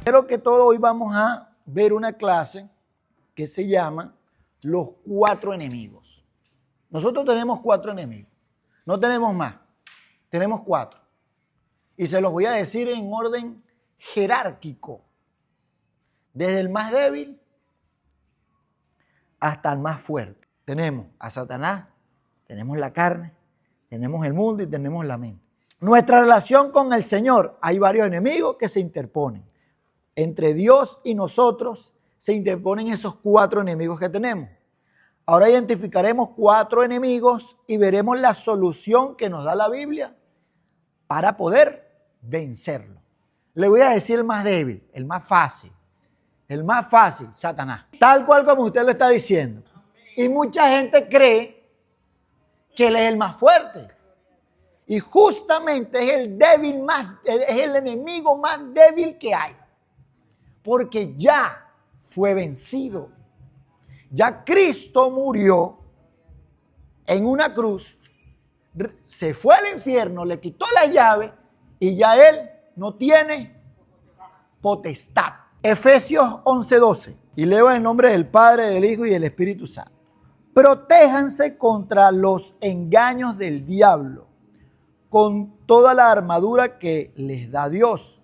Primero que todo, hoy vamos a ver una clase que se llama Los 4 enemigos. Nosotros tenemos 4 enemigos, no tenemos más, tenemos 4. Y se los voy a decir en orden jerárquico, desde el más débil hasta el más fuerte. Tenemos a Satanás, tenemos la carne, tenemos el mundo y tenemos la mente. Nuestra relación con el Señor, hay varios enemigos que se interponen. Entre Dios y nosotros se interponen esos 4 enemigos que tenemos. Ahora identificaremos 4 enemigos y veremos la solución que nos da la Biblia para poder vencerlo. Le voy a decir el más débil, el más fácil. El más fácil, Satanás. Tal cual como usted lo está diciendo. Y mucha gente cree que él es el más fuerte. Y justamente es el enemigo más débil que hay. Porque ya fue vencido. Ya Cristo murió en una cruz, se fue al infierno, le quitó la llave y ya él no tiene potestad. Efesios 11:12. Y leo en el nombre del Padre, del Hijo y del Espíritu Santo. Protéjanse contra los engaños del diablo con toda la armadura que les da Dios.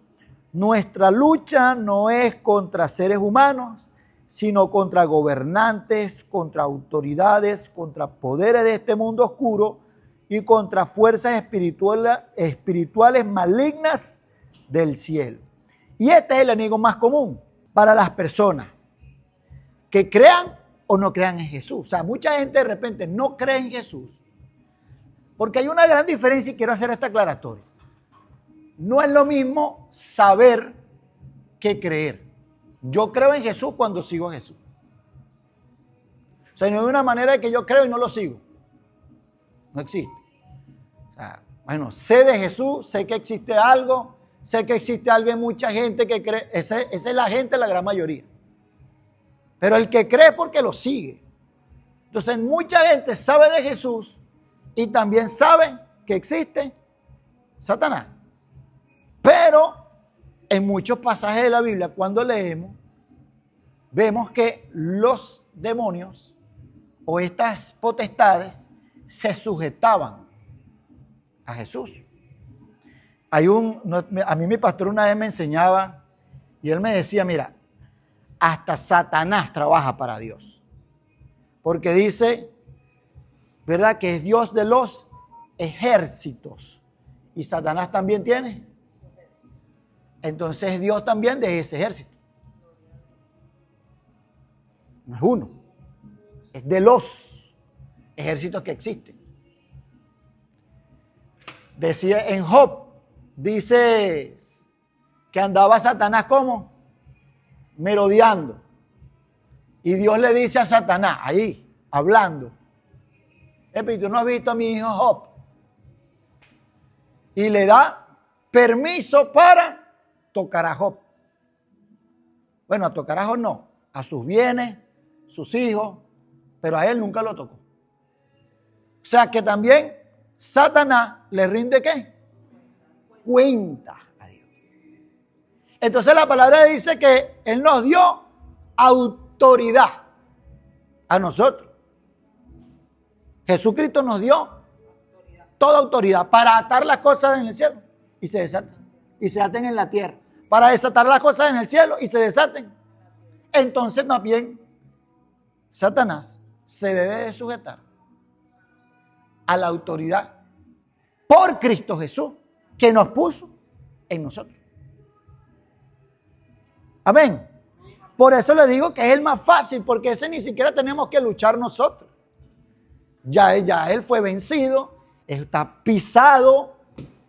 Nuestra lucha no es contra seres humanos, sino contra gobernantes, contra autoridades, contra poderes de este mundo oscuro y contra fuerzas espirituales malignas del cielo. Y este es el enemigo más común para las personas que crean o no crean en Jesús. O sea, mucha gente de repente no cree en Jesús porque hay una gran diferencia y quiero hacer esta aclaratoria. No es lo mismo saber que creer. Yo creo en Jesús cuando sigo a Jesús. O sea, no hay una manera de que yo creo y no lo sigo. No existe. O sea, bueno, sé de Jesús, sé que existe algo, sé que existe alguien, mucha gente que cree. Esa es la gente, la gran mayoría. Pero el que cree porque lo sigue. Entonces, mucha gente sabe de Jesús y también sabe que existe Satanás. Pero en muchos pasajes de la Biblia, cuando leemos, vemos que los demonios o estas potestades se sujetaban a Jesús. A mí mi pastor una vez me enseñaba y él me decía, mira, hasta Satanás trabaja para Dios. Porque dice, ¿verdad? Que es Dios de los ejércitos. Y Satanás también tiene. Entonces Dios también de ese ejército. No es uno. Es de los ejércitos que existen. Decía en Job, dice que andaba Satanás como merodeando. Y Dios le dice a Satanás, ahí, hablando, ¿tú no has visto a mi hijo Job? Y le da permiso para tocar a Job. Bueno, a tocar a Job no, a sus bienes, sus hijos, pero a él nunca lo tocó. O sea que también Satanás le rinde ¿qué? Cuenta a Dios. Entonces la palabra dice que él nos dio autoridad a nosotros. Jesucristo nos dio toda autoridad para atar las cosas en el cielo y se desatan. Y se aten en la tierra. Para desatar las cosas en el cielo y se desaten. Entonces también Satanás se debe de sujetar a la autoridad por Cristo Jesús que nos puso en nosotros. Amén. Por eso le digo que es el más fácil, porque ese ni siquiera tenemos que luchar nosotros. Ya él fue vencido, está pisado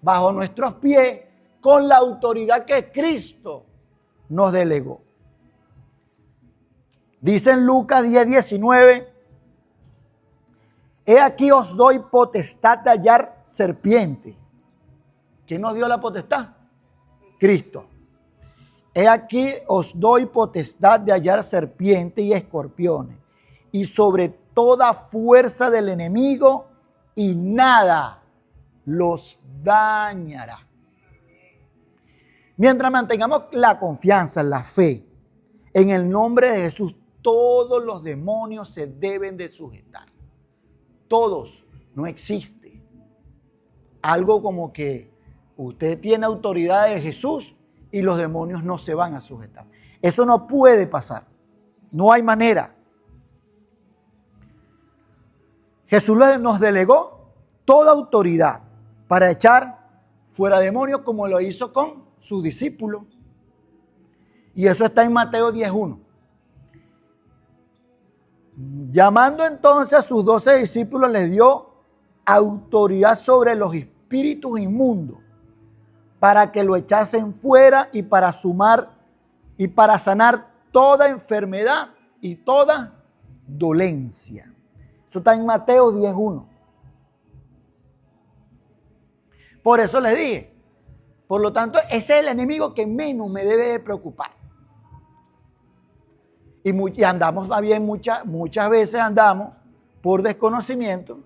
bajo nuestros pies con la autoridad que Cristo nos delegó. Dice en Lucas 10:19, he aquí os doy potestad de hallar serpiente. ¿Quién nos dio la potestad? Cristo. He aquí os doy potestad de hallar serpiente y escorpiones, y sobre toda fuerza del enemigo, y nada los dañará. Mientras mantengamos la confianza, la fe en el nombre de Jesús, todos los demonios se deben de sujetar. Todos. No existe algo como que usted tiene autoridad de Jesús y los demonios no se van a sujetar. Eso no puede pasar. No hay manera. Jesús nos delegó toda autoridad para echar fuera demonios como lo hizo con sus discípulos. Y eso está en Mateo 10:1. Llamando entonces a sus 12 discípulos, les dio autoridad sobre los espíritus inmundos para que lo echasen fuera y para sanar toda enfermedad y toda dolencia. Eso está en Mateo 10:1. Por eso les dije, por lo tanto, ese es el enemigo que menos me debe de preocupar. Y andamos también muchas veces andamos por desconocimiento,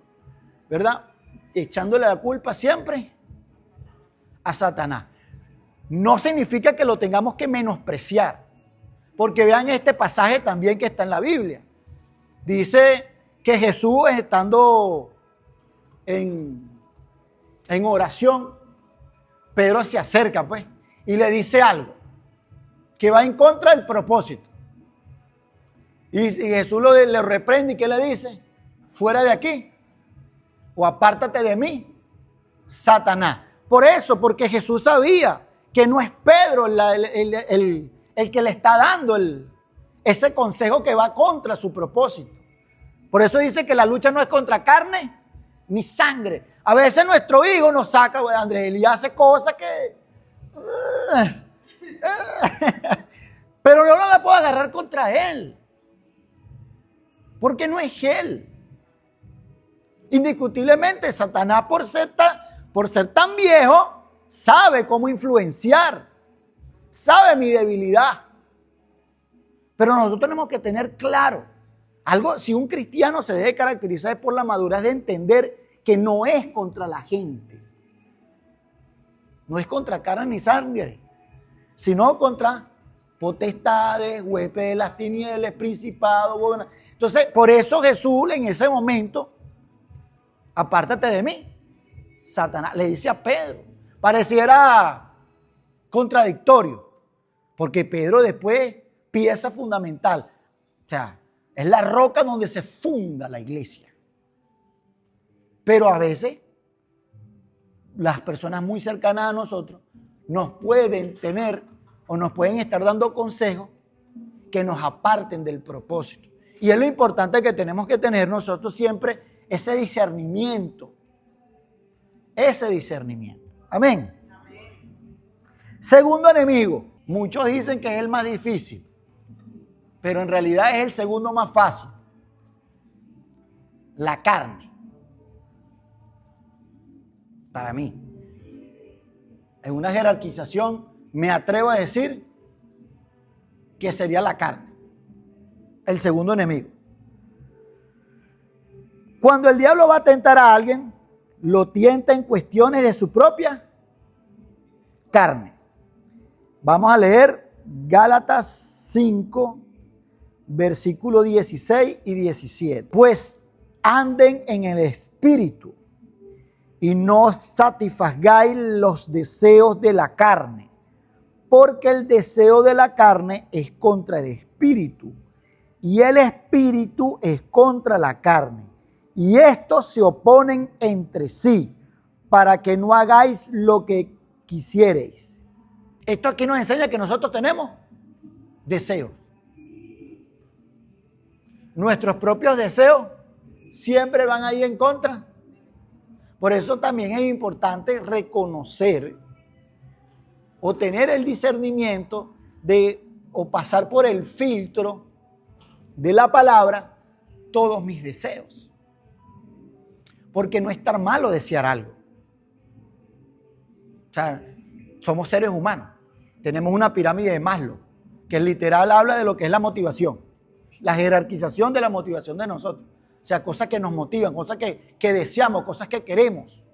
¿verdad? Echándole la culpa siempre a Satanás. No significa que lo tengamos que menospreciar, porque vean este pasaje también que está en la Biblia. Dice que Jesús, estando en oración, Pedro se acerca pues y le dice algo que va en contra del propósito. Y Jesús le reprende y ¿qué le dice? Fuera de aquí o apártate de mí, Satanás. Por eso, porque Jesús sabía que no es Pedro el que le está dando ese consejo que va contra su propósito. Por eso dice que la lucha no es contra carne ni sangre. A veces nuestro hijo nos saca, Andrés, y hace cosas que... Pero yo no la puedo agarrar contra él. Porque no es él. Indiscutiblemente, Satanás, por ser tan viejo, sabe cómo influenciar. Sabe mi debilidad. Pero nosotros tenemos que tener claro algo. Si un cristiano se debe caracterizar por la madurez de entender que no es contra la gente, no es contra carne ni sangre, sino contra potestades, huestes de las tinieblas, principados, gobernadores. Entonces, por eso Jesús en ese momento, apártate de mí, Satanás, le dice a Pedro. Pareciera contradictorio, porque Pedro después, pieza fundamental, o sea, es la roca donde se funda la iglesia. Pero a veces las personas muy cercanas a nosotros nos pueden tener o nos pueden estar dando consejos que nos aparten del propósito. Y es lo importante que tenemos que tener nosotros siempre, ese discernimiento. Ese discernimiento. Amén. Segundo enemigo. Muchos dicen que es el más difícil, pero en realidad es el segundo más fácil. La carne. Para mí. En una jerarquización me atrevo a decir que sería la carne. El segundo enemigo. Cuando el diablo va a tentar a alguien, lo tienta en cuestiones de su propia carne. Vamos a leer Gálatas 5, versículos 16 y 17. Pues anden en el Espíritu y no satisfagáis los deseos de la carne, porque el deseo de la carne es contra el Espíritu y el Espíritu es contra la carne. Y estos se oponen entre sí para que no hagáis lo que quisiereis. Esto aquí nos enseña que nosotros tenemos deseos. Nuestros propios deseos siempre van ahí en contra. Por eso también es importante reconocer o tener el discernimiento o pasar por el filtro de la palabra todos mis deseos. Porque no es estar malo desear algo. O sea, somos seres humanos. Tenemos una pirámide de Maslow, que literal habla de lo que es la motivación. La jerarquización de la motivación de nosotros. O sea, cosas que nos motivan, cosas que deseamos, cosas que queremos.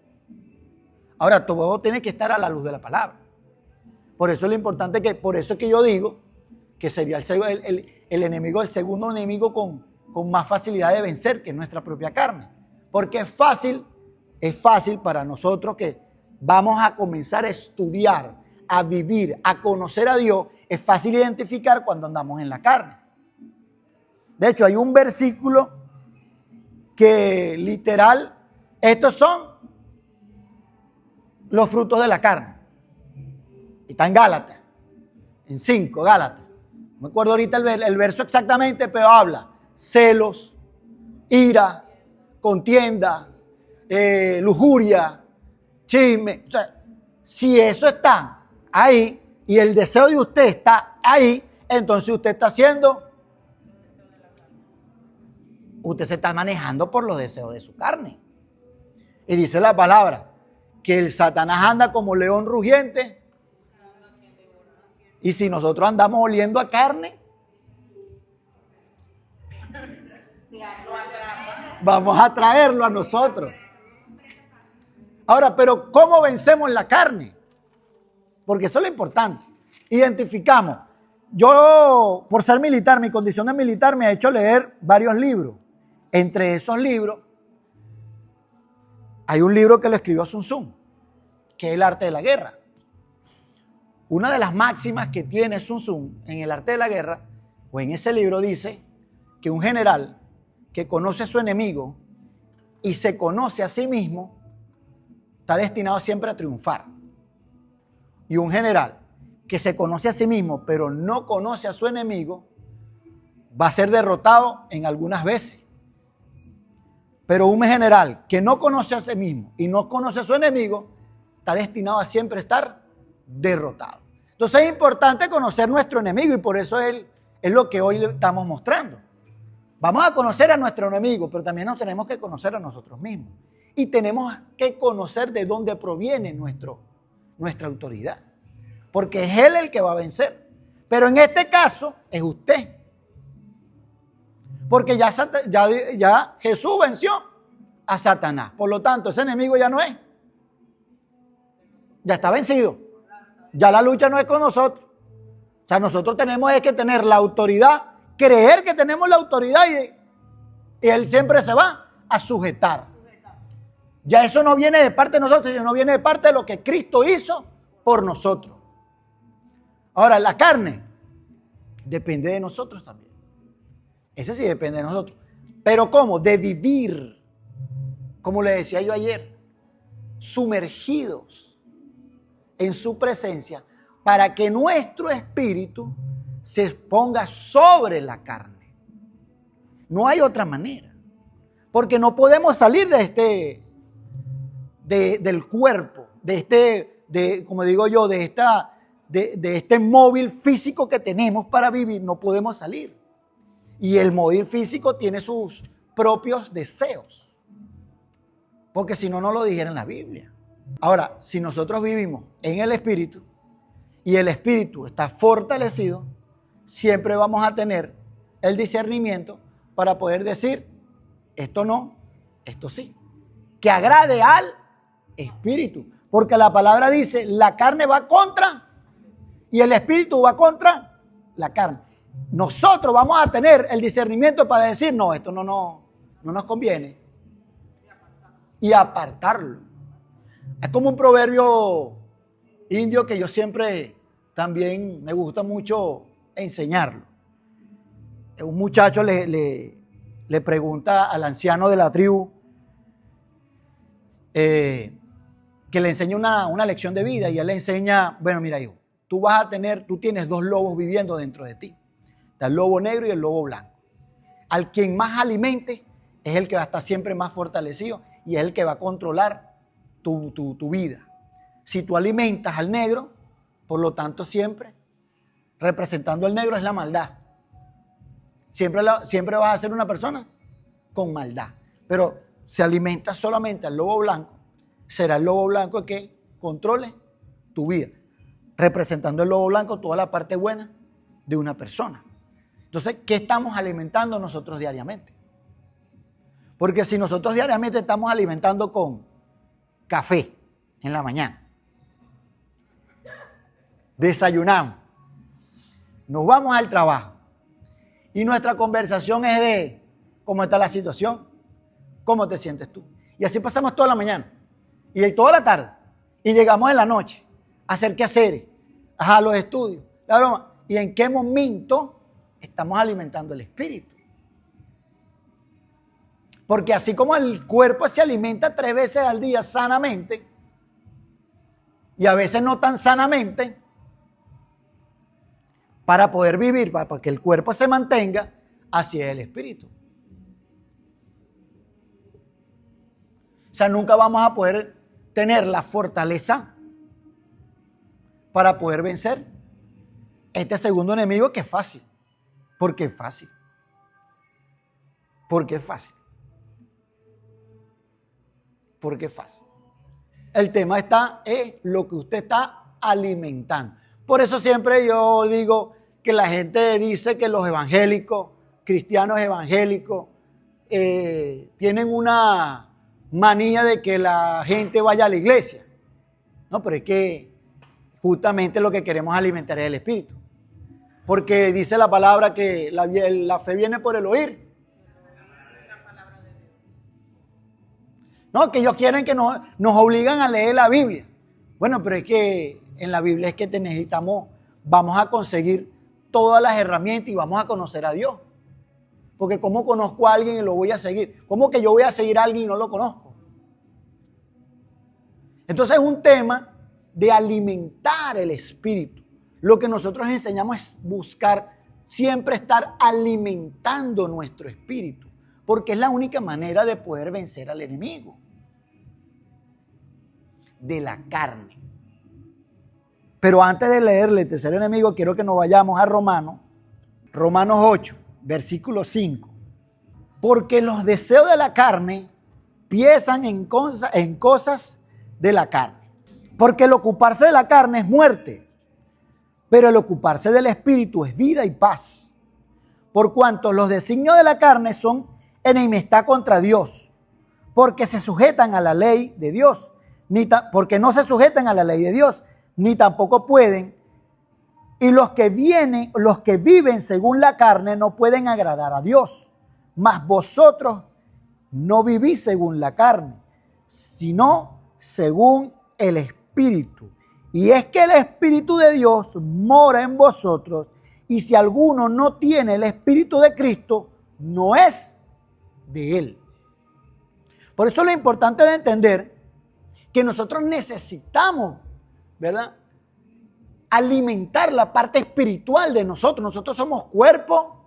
Ahora, todo tiene que estar a la luz de la palabra. Por eso es lo importante por eso es que yo digo que sería el enemigo, el segundo enemigo con más facilidad de vencer, que es nuestra propia carne. Porque es fácil para nosotros que vamos a comenzar a estudiar, a vivir, a conocer a Dios. Es fácil identificar cuando andamos en la carne. De hecho, hay un versículo que literal, estos son los frutos de la carne. Y está en Gálatas, en 5, Gálatas. No me acuerdo ahorita el verso exactamente, pero habla celos, ira, contienda, lujuria, chisme. O sea, si eso está ahí y el deseo de usted está ahí, entonces usted se está manejando por los deseos de su carne. Y dice la palabra que el Satanás anda como león rugiente. Y si nosotros andamos oliendo a carne, vamos a traerlo a nosotros. Ahora, pero ¿cómo vencemos la carne? Porque eso es lo importante. Identificamos. Yo, por ser militar, mi condición de militar me ha hecho leer varios libros. Entre esos libros, hay un libro que lo escribió Sun Tzu, que es El arte de la guerra. Una de las máximas que tiene Sun Tzu en El arte de la guerra, o en ese libro, dice que un general que conoce a su enemigo y se conoce a sí mismo, está destinado siempre a triunfar. Y un general que se conoce a sí mismo, pero no conoce a su enemigo, va a ser derrotado en algunas veces. Pero un general que no conoce a sí mismo y no conoce a su enemigo, está destinado a siempre estar derrotado. Entonces es importante conocer nuestro enemigo y por eso es lo que hoy le estamos mostrando. Vamos a conocer a nuestro enemigo, pero también nos tenemos que conocer a nosotros mismos. Y tenemos que conocer de dónde proviene nuestra autoridad. Porque es Él el que va a vencer. Pero en este caso es usted. Porque ya Jesús venció a Satanás. Por lo tanto, ese enemigo ya no es. Ya está vencido. Ya la lucha no es con nosotros. O sea, nosotros tenemos que tener la autoridad, creer que tenemos la autoridad y Él siempre se va a sujetar. Ya eso no viene de parte de nosotros, sino viene de parte de lo que Cristo hizo por nosotros. Ahora, la carne depende de nosotros también. Eso sí depende de nosotros. Pero ¿cómo? De vivir, como le decía yo ayer, sumergidos en su presencia para que nuestro espíritu se ponga sobre la carne. No hay otra manera. Porque no podemos salir del cuerpo, como digo yo, de este móvil físico que tenemos para vivir. No podemos salir. Y el móvil físico tiene sus propios deseos. Porque si no, no lo dijera en la Biblia. Ahora, si nosotros vivimos en el Espíritu y el Espíritu está fortalecido, siempre vamos a tener el discernimiento para poder decir, esto no, esto sí. Que agrade al Espíritu. Porque la palabra dice, la carne va contra y el Espíritu va contra la carne. Nosotros vamos a tener el discernimiento para decir, no, esto no nos conviene. Y apartarlo. Es como un proverbio indio que yo siempre también me gusta mucho enseñarlo. Un muchacho le pregunta al anciano de la tribu que le enseña una lección de vida y él le enseña, bueno, mira hijo, tú tienes dos lobos viviendo dentro de ti. Está el lobo negro y el lobo blanco. Al quien más alimente es el que va a estar siempre más fortalecido y es el que va a controlar tu vida. Si tú alimentas al negro, por lo tanto siempre representando al negro es la maldad. Siempre vas a ser una persona con maldad. Pero si alimentas solamente al lobo blanco, será el lobo blanco el que controle tu vida. Representando el lobo blanco toda la parte buena de una persona. Entonces, ¿qué estamos alimentando nosotros diariamente? Porque si nosotros diariamente estamos alimentando con café en la mañana, desayunamos, nos vamos al trabajo y nuestra conversación es de cómo está la situación, cómo te sientes tú. Y así pasamos toda la mañana y toda la tarde y llegamos en la noche a hacer quehaceres, a los estudios, la broma. ¿Y en qué momento estamos alimentando el espíritu? Porque así como el cuerpo se alimenta 3 veces al día sanamente, y a veces no tan sanamente, para poder vivir, para que el cuerpo se mantenga, así es el espíritu. O sea, nunca vamos a poder tener la fortaleza para poder vencer este segundo enemigo, que es fácil. Porque es fácil. Porque es fácil. Porque es fácil. El tema está en lo que usted está alimentando. Por eso siempre yo digo que la gente dice que los evangélicos, cristianos evangélicos, tienen una manía de que la gente vaya a la iglesia. No, pero es que justamente lo que queremos alimentar es el espíritu. Porque dice la palabra que la fe viene por el oír. No, que ellos quieren que nos obligan a leer la Biblia. Bueno, pero es que en la Biblia es que necesitamos, vamos a conseguir todas las herramientas y vamos a conocer a Dios. Porque ¿cómo conozco a alguien y lo voy a seguir? ¿Cómo que yo voy a seguir a alguien y no lo conozco? Entonces es un tema de alimentar el espíritu. Lo que nosotros enseñamos es buscar siempre estar alimentando nuestro espíritu, porque es la única manera de poder vencer al enemigo de la carne. Pero antes de leerle el tercer enemigo, quiero que nos vayamos a Romanos 8, versículo 5. Porque los deseos de la carne piensan en cosas de la carne. Porque el ocuparse de la carne es muerte, pero el ocuparse del espíritu es vida y paz. Por cuanto los designios de la carne son enemistad contra Dios, porque se sujetan a la ley de Dios, porque no se sujetan a la ley de Dios, ni tampoco pueden. Y los que viven según la carne no pueden agradar a Dios. Mas vosotros no vivís según la carne, sino según el Espíritu. Y es que el Espíritu de Dios mora en vosotros, y si alguno no tiene el Espíritu de Cristo, no es de Él. Por eso lo importante de entender que nosotros necesitamos, ¿verdad?, alimentar la parte espiritual de nosotros. Nosotros somos cuerpo,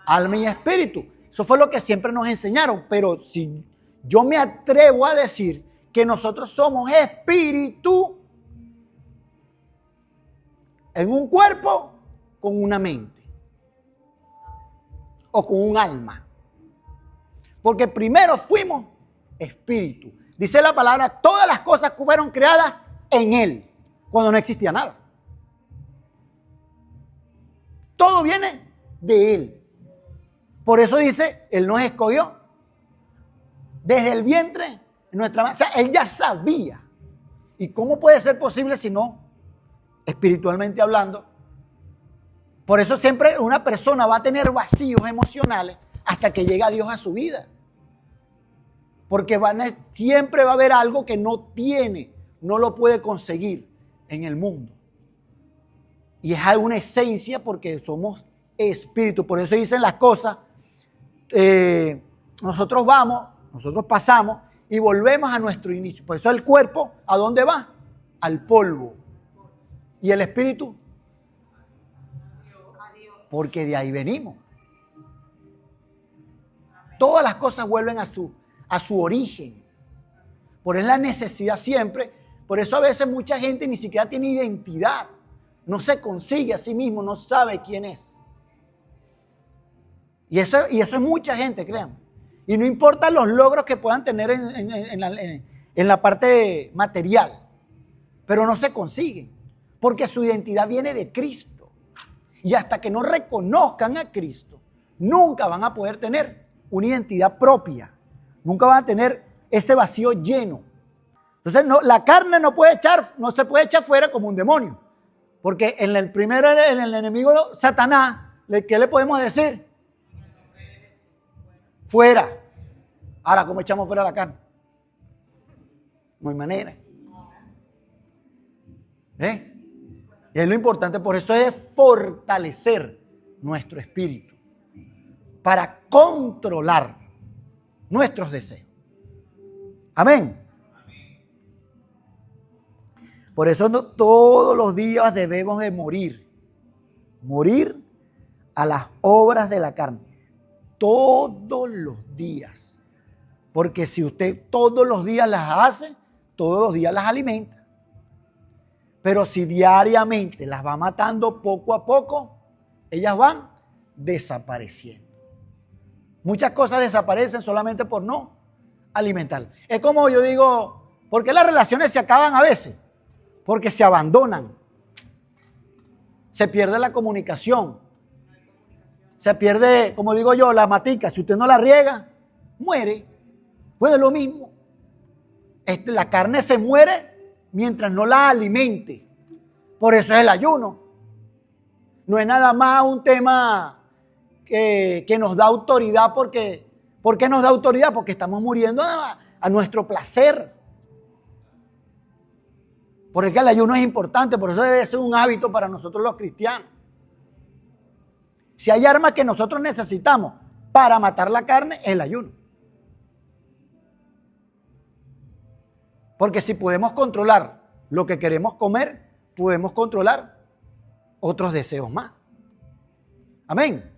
alma y espíritu. Eso fue lo que siempre nos enseñaron. Pero si yo me atrevo a decir que nosotros somos espíritu en un cuerpo con una mente o con un alma. Porque primero fuimos espíritu. Dice la palabra, todas las cosas fueron creadas en Él, cuando no existía nada. Todo viene de Él. Por eso dice, Él nos escogió desde el vientre de nuestra madre. O sea, Él ya sabía. ¿Y cómo puede ser posible si no, espiritualmente hablando? Por eso siempre una persona va a tener vacíos emocionales hasta que llega Dios a su vida. Porque siempre va a haber algo que no tiene, no lo puede conseguir en el mundo. Y es alguna esencia porque somos espíritu. Por eso dicen las cosas, nosotros pasamos y volvemos a nuestro inicio. Por eso el cuerpo, ¿a dónde va? Al polvo. ¿Y el espíritu? Porque de ahí venimos. Todas las cosas vuelven a su origen. Por eso es la necesidad siempre. Por eso a veces mucha gente ni siquiera tiene identidad. No se consigue a sí mismo, no sabe quién es. Y eso es mucha gente, créanme. Y no importa los logros que puedan tener en la parte material, pero no se consiguen, porque su identidad viene de Cristo. Y hasta que no reconozcan a Cristo, nunca van a poder tener una identidad propia. Nunca van a tener ese vacío lleno. Entonces la carne no se puede echar fuera como un demonio. Porque en el primer, en el enemigo Satanás, ¿qué le podemos decir? Fuera. Ahora, ¿cómo echamos fuera la carne? No hay manera. Y es lo importante, por eso es fortalecer nuestro espíritu para controlar nuestros deseos. Amén. Por eso todos los días debemos de morir a las obras de la carne. Todos los días. Porque si usted todos los días las hace, todos los días las alimenta. Pero si diariamente las va matando poco a poco, ellas van desapareciendo. Muchas cosas desaparecen solamente por no alimentar. Es como yo digo, ¿por qué las relaciones se acaban a veces? Porque se abandonan. Se pierde la comunicación. Se pierde, como digo yo, la matica. Si usted no la riega, muere. Pues es lo mismo. La carne se muere mientras no la alimente. Por eso es el ayuno. No es nada más un tema que nos da autoridad porque... ¿Por qué nos da autoridad? Porque estamos muriendo a nuestro placer. Porque el ayuno es importante, por eso debe ser un hábito para nosotros los cristianos. Si hay armas que nosotros necesitamos para matar la carne, es el ayuno. Porque si podemos controlar lo que queremos comer, podemos controlar otros deseos más. Amén.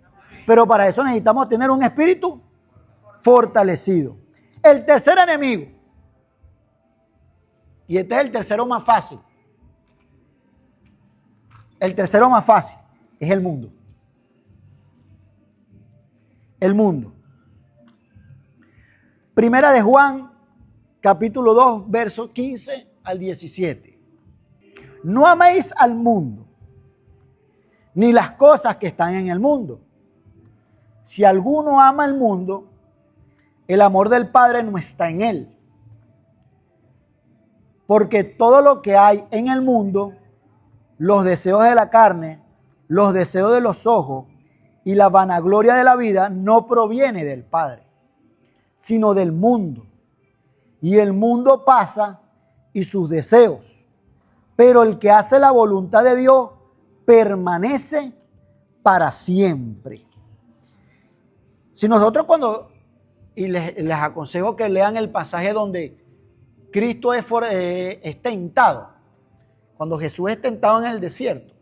Pero para eso necesitamos tener un espíritu fortalecido. El tercer enemigo, y este es el tercero más fácil. El tercero más fácil es el mundo. El mundo. Primera de Juan, capítulo 2, versos 15 al 17. No améis al mundo, ni las cosas que están en el mundo. Si alguno ama el mundo, el amor del Padre no está en él. Porque todo lo que hay en el mundo, los deseos de la carne, los deseos de los ojos y la vanagloria de la vida, no proviene del Padre, sino del mundo. Y el mundo pasa y sus deseos. Pero el que hace la voluntad de Dios permanece para siempre. Si nosotros y les aconsejo que lean el pasaje donde Cristo es tentado. Cuando Jesús es tentado en el desierto,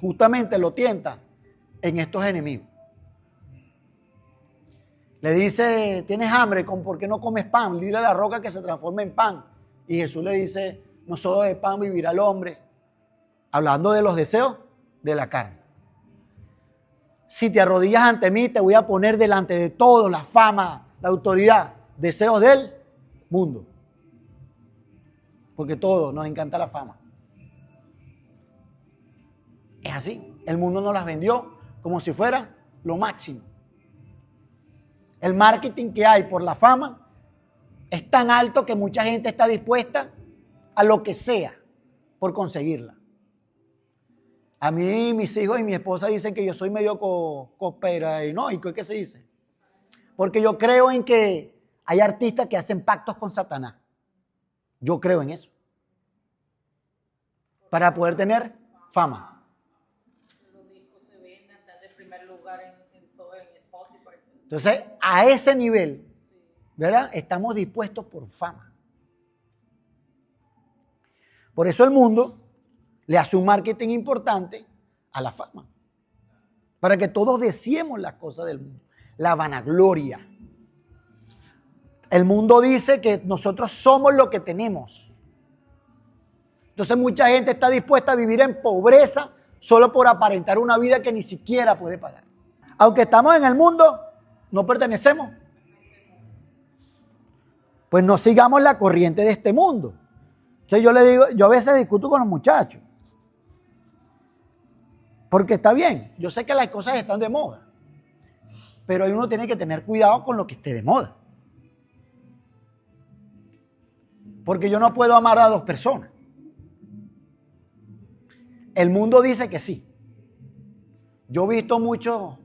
justamente lo tienta en estos enemigos. Le dice, ¿tienes hambre? ¿Por qué no comes pan? Dile a la roca que se transforme en pan. Y Jesús le dice, no solo de pan vivirá el hombre. Hablando de los deseos de la carne. Si te arrodillas ante mí, te voy a poner delante de todos la fama, la autoridad, deseos del mundo. Porque todos nos encanta la fama. Es así. El mundo nos las vendió como si fuera lo máximo. El marketing que hay por la fama es tan alto que mucha gente está dispuesta a lo que sea por conseguirla. A mí, mis hijos y mi esposa dicen que yo soy medio copera y no, ¿y qué se dice? Porque yo creo en que hay artistas que hacen pactos con Satanás. Yo creo en eso. Para poder tener fama. Los discos se venden hasta de primer lugar en todo en Spotify. Entonces, a ese nivel, ¿verdad? Estamos dispuestos por fama. Por eso el mundo le hace un marketing importante a la fama. Para que todos deseemos las cosas del mundo. La vanagloria. El mundo dice que nosotros somos lo que tenemos. Entonces mucha gente está dispuesta a vivir en pobreza solo por aparentar una vida que ni siquiera puede pagar. Aunque estamos en el mundo, no pertenecemos. Pues no sigamos la corriente de este mundo. Entonces yo le digo, yo a veces discuto con los muchachos. Porque está bien, yo sé que las cosas están de moda. Pero uno tiene que tener cuidado con lo que esté de moda. Porque yo no puedo amar a dos personas. El mundo dice que sí. Yo he visto muchos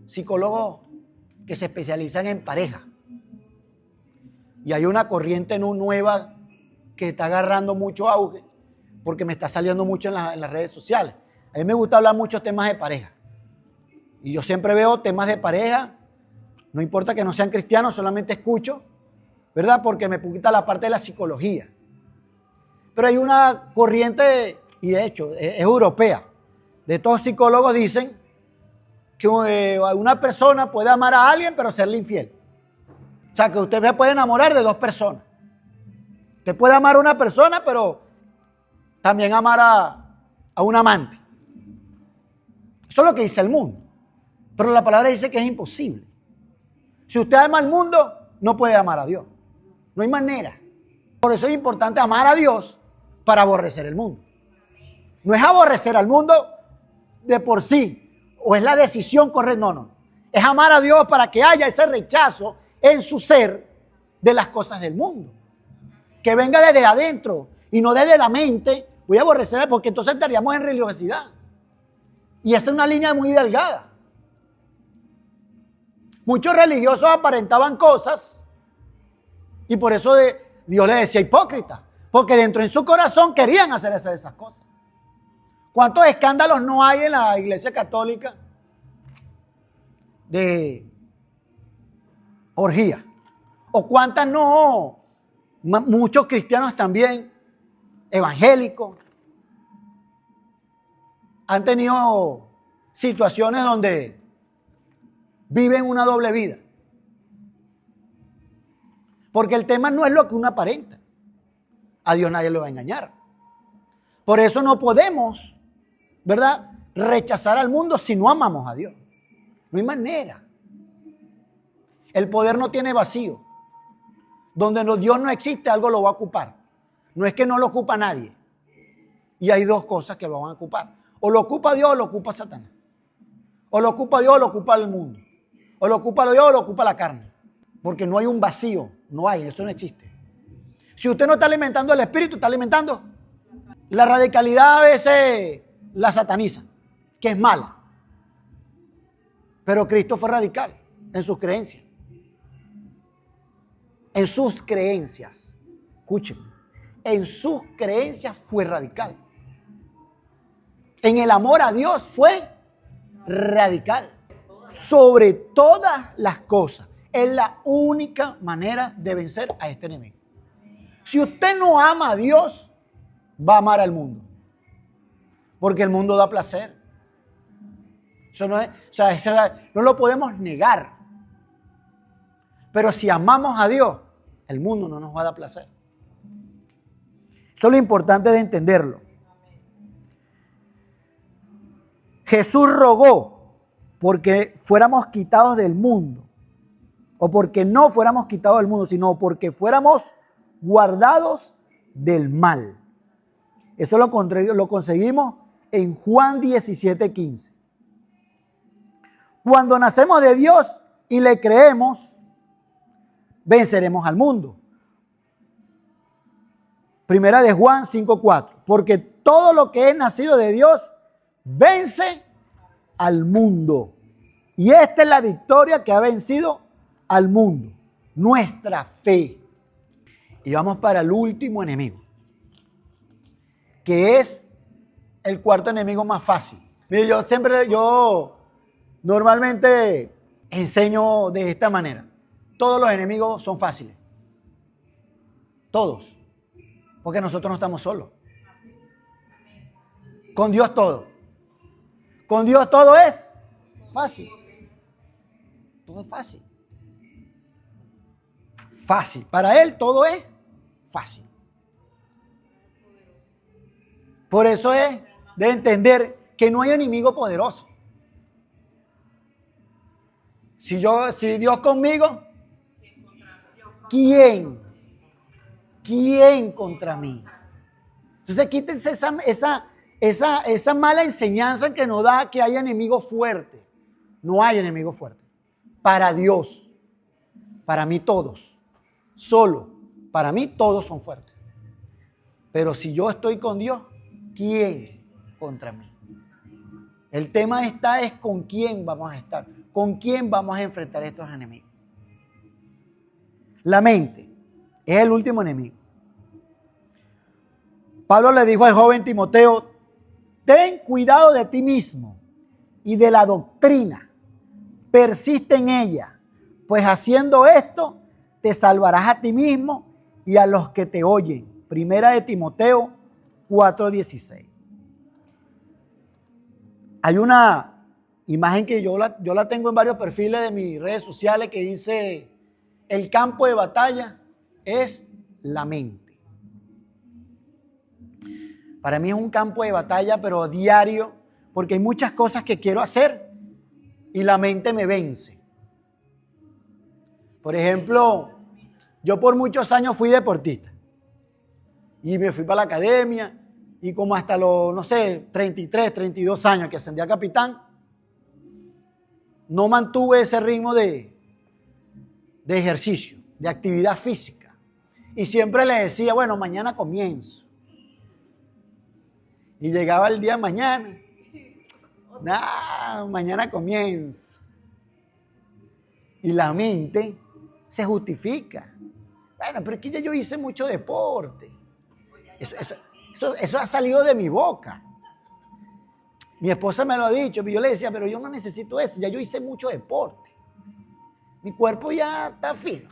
psicólogos que se especializan en pareja. Y hay una corriente nueva que está agarrando mucho auge porque me está saliendo mucho en las redes sociales. A mí me gusta hablar muchos temas de pareja. Y yo siempre veo temas de pareja, no importa que no sean cristianos, solamente escucho, ¿verdad? Porque me quita la parte de la psicología. Pero hay una corriente, y de hecho es europea, de estos psicólogos dicen que una persona puede amar a alguien pero serle infiel. O sea, que usted se puede enamorar de dos personas. Usted puede amar a una persona, pero también amar a un amante. Eso es lo que dice el mundo. Pero la palabra dice que es imposible. Si usted ama al mundo, no puede amar a Dios. No hay manera. Por eso es importante amar a Dios para aborrecer el mundo. No es aborrecer al mundo de por sí, o es la decisión correcta, no. Es amar a Dios para que haya ese rechazo en su ser de las cosas del mundo. Que venga desde adentro y no desde la mente. Voy a aborrecer porque entonces estaríamos en religiosidad. Y esa es una línea muy delgada. Muchos religiosos aparentaban cosas y por eso Dios les decía hipócrita. Porque dentro en su corazón querían hacer esas cosas. ¿Cuántos escándalos no hay en la Iglesia Católica de orgía? ¿O cuántas no? Muchos cristianos también, evangélicos, han tenido situaciones donde viven una doble vida. Porque el tema no es lo que uno aparenta. A Dios nadie lo va a engañar. Por eso no podemos, ¿verdad?, rechazar al mundo si no amamos a Dios. No hay manera. El poder no tiene vacío. Donde Dios no existe, algo lo va a ocupar. No es que no lo ocupa nadie. Y hay dos cosas que lo van a ocupar. O lo ocupa Dios o lo ocupa Satanás. O lo ocupa Dios o lo ocupa el mundo. O lo ocupa Dios o lo ocupa la carne. Porque no hay un vacío. No hay, eso no existe. Si usted no está alimentando el espíritu, está alimentando. La radicalidad a veces la sataniza, que es mala. Pero Cristo fue radical en sus creencias. En sus creencias. Escuchen. En sus creencias fue radical. En el amor a Dios fue radical. Sobre todas las cosas. Es la única manera de vencer a este enemigo. Si usted no ama a Dios, va a amar al mundo. Porque el mundo da placer. Eso no es, o sea, eso no lo podemos negar. Pero si amamos a Dios, el mundo no nos va a dar placer. Eso es lo importante de entenderlo. Jesús rogó porque fuéramos quitados del mundo. O porque no fuéramos quitados del mundo, sino porque fuéramos guardados del mal. Eso lo conseguimos en Juan 17:15. Cuando nacemos de Dios y le creemos, venceremos al mundo. Primera de Juan 5:4. Porque todo lo que es nacido de Dios vence al mundo. Y esta es la victoria que ha vencido al mundo. Nuestra fe. Y vamos para el último enemigo, que es el cuarto enemigo más fácil. Mire, yo normalmente enseño de esta manera. Todos los enemigos son fáciles. Todos. Porque nosotros no estamos solos. Con Dios todo. Con Dios todo es fácil. Todo es fácil. Fácil. Para Él todo es fácil. Por eso es de entender que no hay enemigo poderoso. Si Dios conmigo, ¿quién? ¿Quién contra mí? Entonces quítense esa mala enseñanza que nos da que hay enemigo fuerte. No hay enemigo fuerte. Para Dios, para mí todos. Solo, para mí todos son fuertes. Pero si yo estoy con Dios, ¿quién? contra mí. El tema está es con quién vamos a estar, con quién vamos a enfrentar estos enemigos. La mente es el último enemigo. Pablo le dijo al joven Timoteo, ten cuidado de ti mismo y de la doctrina, persiste en ella, pues haciendo esto te salvarás a ti mismo y a los que te oyen. Primera de Timoteo 4:16. Hay una imagen que yo la tengo en varios perfiles de mis redes sociales que dice, el campo de batalla es la mente. Para mí es un campo de batalla, pero diario, porque hay muchas cosas que quiero hacer y la mente me vence. Por ejemplo, yo por muchos años fui deportista y me fui para la academia y como hasta los, no sé, 33, 32 años que ascendí a capitán, no mantuve ese ritmo de ejercicio, de actividad física. Y siempre le decía, bueno, mañana comienzo. Y llegaba el día de mañana. Mañana comienzo. Y la mente se justifica. Bueno, pero es que ya yo hice mucho deporte. Eso ha salido de mi boca. Mi esposa me lo ha dicho, y yo le decía, pero yo no necesito eso, ya yo hice mucho deporte. Mi cuerpo ya está fino.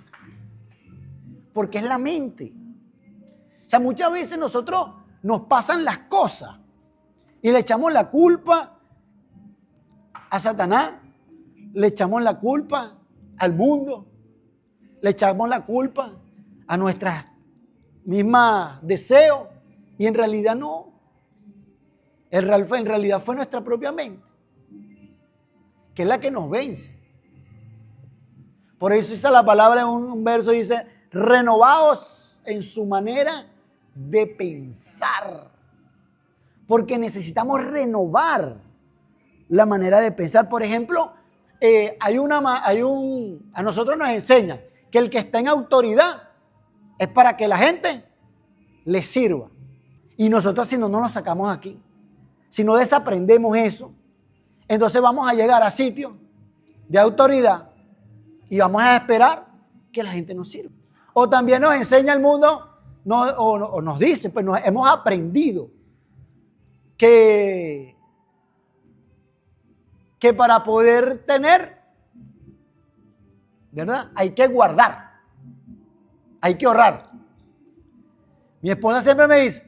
Porque es la mente. O sea, muchas veces nosotros nos pasan las cosas y le echamos la culpa a Satanás, le echamos la culpa al mundo, le echamos la culpa a nuestras mismas deseos y en realidad no. En realidad fue nuestra propia mente, que es la que nos vence. Por eso dice la palabra en un verso, dice, renovaos en su manera de pensar. Porque necesitamos renovar la manera de pensar. Por ejemplo, a nosotros nos enseñan que el que está en autoridad es para que la gente le sirva. Y nosotros si no nos sacamos aquí, si no desaprendemos eso, entonces vamos a llegar a sitios de autoridad y vamos a esperar que la gente nos sirva. O también nos enseña el mundo, o nos dice, pues hemos aprendido que para poder tener, ¿verdad? Hay que guardar, hay que ahorrar. Mi esposa siempre me dice,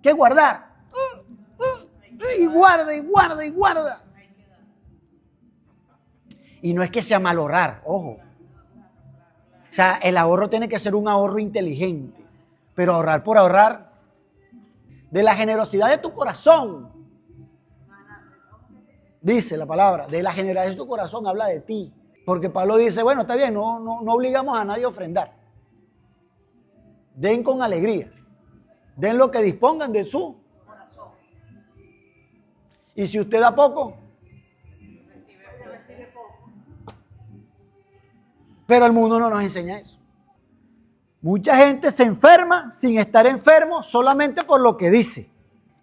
¿qué guardar? Y guarda, y guarda, y guarda. Y no es que sea mal ahorrar, ojo. O sea, el ahorro tiene que ser un ahorro inteligente. Pero ahorrar por ahorrar, de la generosidad de tu corazón, dice la palabra, de la generosidad de tu corazón habla de ti. Porque Pablo dice, bueno, está bien, no obligamos a nadie a ofrendar. Den con alegría. Den lo que dispongan de su corazón. Y si usted da poco, recibe poco. Pero el mundo no nos enseña eso. Mucha gente se enferma sin estar enfermo solamente por lo que dice.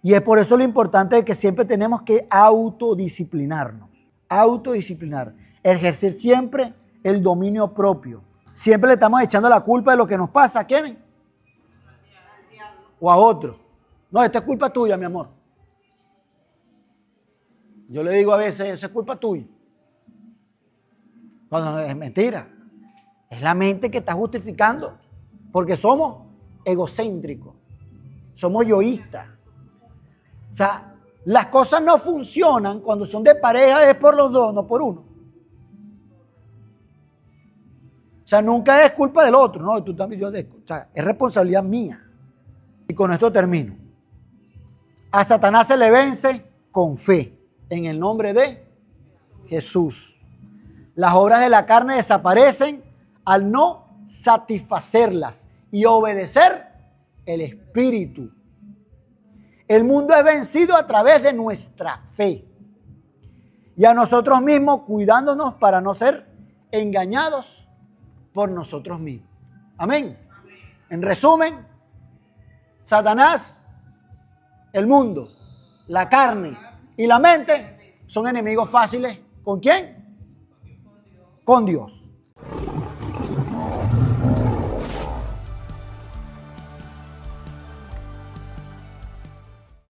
Y es por eso lo importante de que siempre tenemos que autodisciplinarnos. Autodisciplinar. Ejercer siempre el dominio propio. Siempre le estamos echando la culpa de lo que nos pasa. ¿A quién? O a otro. No, esto es culpa tuya, mi amor. Yo le digo a veces, eso es culpa tuya. Cuando es mentira. Es la mente que está justificando. Porque somos egocéntricos. Somos yoístas. O sea, las cosas no funcionan cuando son de pareja, es por los dos, no por uno. O sea, nunca es culpa del otro, ¿no? Tú también, o sea, es responsabilidad mía. Y con esto termino. A Satanás se le vence con fe, en el nombre de Jesús. Las obras de la carne desaparecen al no satisfacerlas y obedecer el Espíritu. El mundo es vencido a través de nuestra fe. Y a nosotros mismos cuidándonos para no ser engañados por nosotros mismos. Amén. En resumen, Satanás, el mundo la carne y la mente son enemigos fáciles. ¿Con quién? Con Dios.